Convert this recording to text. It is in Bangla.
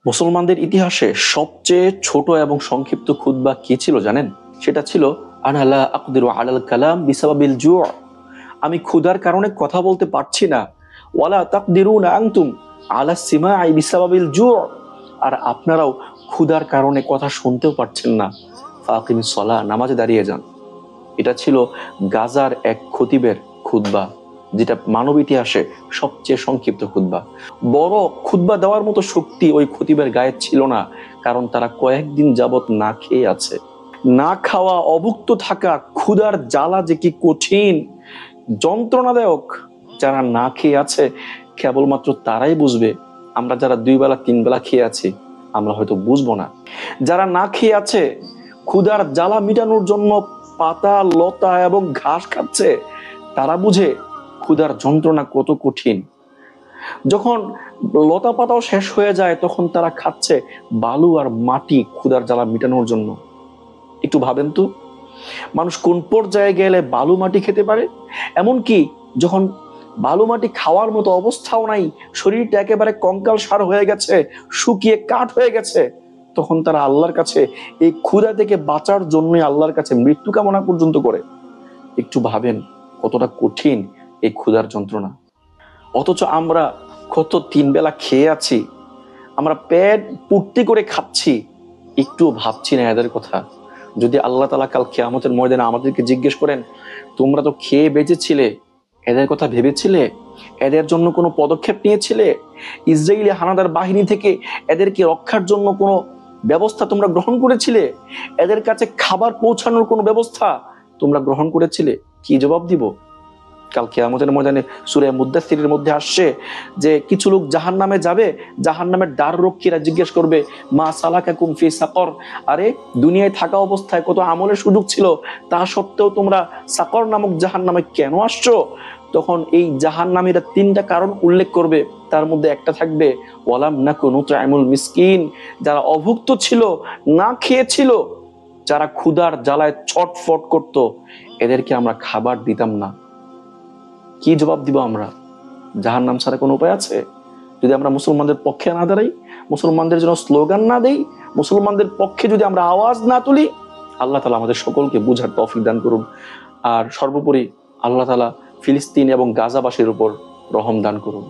মুসলমানদের ইতিহাসে সবচেয়ে ছোট এবং সংক্ষিপ্ত খুতবা কি ছিল জানেন? সেটা ছিল আনা লা আকদিরু আলাল কালাম বিসাবাবিল জু'। আমি ক্ষুধার কারণে কথা বলতে পারছি না। ওয়ালা তাকদিরুনা আনতুম আলা সিমাই বিসাবাবিল জু'। আর আপনারাও ক্ষুধার কারণে কথা শুনতেও পারছেন না। ফাকিমিস সালাহ, নামাজে দাঁড়িয়ে যান। এটা ছিল গাজার এক খতিবের খুতবা, যেটা মানব ইতিহাসে সবচেয়ে সংক্ষিপ্ত খুতবা। বড় খুতবা দেওয়ার মতো শক্তি ওই খতিবের গায়ে ছিল না, কারণ তারা কয়েকদিন যাবত না খেয়ে আছে। না খাওয়া, অভুক্ত থাকা, ক্ষুধার জ্বালা যে কি কঠিন, যন্ত্রণাদায়ক। যারা না খেয়ে আছে কেবলমাত্র তারাই বুঝবে। আমরা যারা 2 বেলা 3 বেলা খেয়ে আছি আমরা হয়তো বুঝবো না। যারা না খেয়ে আছে, ক্ষুধার জ্বালা মিটানোর জন্য পাতা, লতা এবং ঘাস খাচ্ছে, তারা বুঝে ক্ষুধার যন্ত্রণা কত কঠিন। যখন লতা পাতাও শেষ হয়ে যায় তখন তারা খাচ্ছে বালু আর মাটি ক্ষুধার জ্বালা মিটানোর জন্য। একটু ভাবেন তো, মানুষ কোন পর্যায়ে গেলে বালু মাটি খেতে পারে? এমনকি যখন বালু মাটি খাওয়ার মতো অবস্থাও নাই, শরীরটা একেবারে কঙ্কাল সার হয়ে গেছে, শুকিয়ে কাঠ হয়ে গেছে, তখন তারা আল্লাহর কাছে এই ক্ষুধা থেকে বাঁচার জন্যই আল্লাহর কাছে মৃত্যু কামনা পর্যন্ত করে। একটু ভাবেন কতটা কঠিন এই ক্ষুধার যন্ত্রণা। অথচ আমরা কত 3 বেলা খেয়ে আছি, আমরা পেট পূর্তি করে খাচ্ছি, একটুও ভাবছি না এদের কথা। যদি আল্লাহ তাআলা কাল কিয়ামতের ময়দানে আমাদেরকে জিজ্ঞেস করেন, তোমরা তো খেয়ে বেঁচেছিলে, এদের কথা ভেবেছিলে? এদের জন্য কোনো পদক্ষেপ নিয়েছিলে? ইসরায়েলি হানাদার বাহিনী থেকে এদেরকে রক্ষার জন্য কোনো ব্যবস্থা তোমরা গ্রহণ করেছিলে? এদের কাছে খাবার পৌঁছানোর কোনো ব্যবস্থা তোমরা গ্রহণ করেছিলে? কি জবাব দিব? কাল কিয়ামতের ময়দানে সূরা মুদ্দাসসিরের মধ্যে আসছে যে কিছু লোক জাহান্নামে যাবে, জাহান্নামের দ্বার রক্ষীরা জিজ্ঞেস করবে, মা সালাকাকুম ফি সাকর। আরে দুনিয়ায় থাকা অবস্থায় কত আমলের সুযোগ ছিল, তা সত্ত্বেও তোমরা সাকর নামক জাহান্নামে কেন আসছো? তখন এই জাহান্নামীরা 3টা কারণ উল্লেখ করবে, তার মধ্যে একটা থাকবে ওয়ালাম নাকু নুতআমুল মিসকিন। যারা অভুক্ত ছিল, না খেয়েছিল, যারা ক্ষুধার জ্বালায় ছটফট করত, এদেরকে আমরা খাবার দিতাম না। কি জবাব দিব আমরা? জাহান্নাম ছাড়া কোনো উপায় আছে? যদি আমরা মুসলমানদের পক্ষে না দাঁড়াই, মুসলমানদের জন্য স্লোগান না দেই, মুসলমানদের পক্ষে যদি আমরা আওয়াজ না তুলি, আল্লাহ তাআলা আমাদের সকলকে বুঝার তৌফিক দান করুন। আর সর্বোপরি আল্লাহ তাআলা ফিলিস্তিন এবং গাজাবাসীর উপর রহম দান করুন।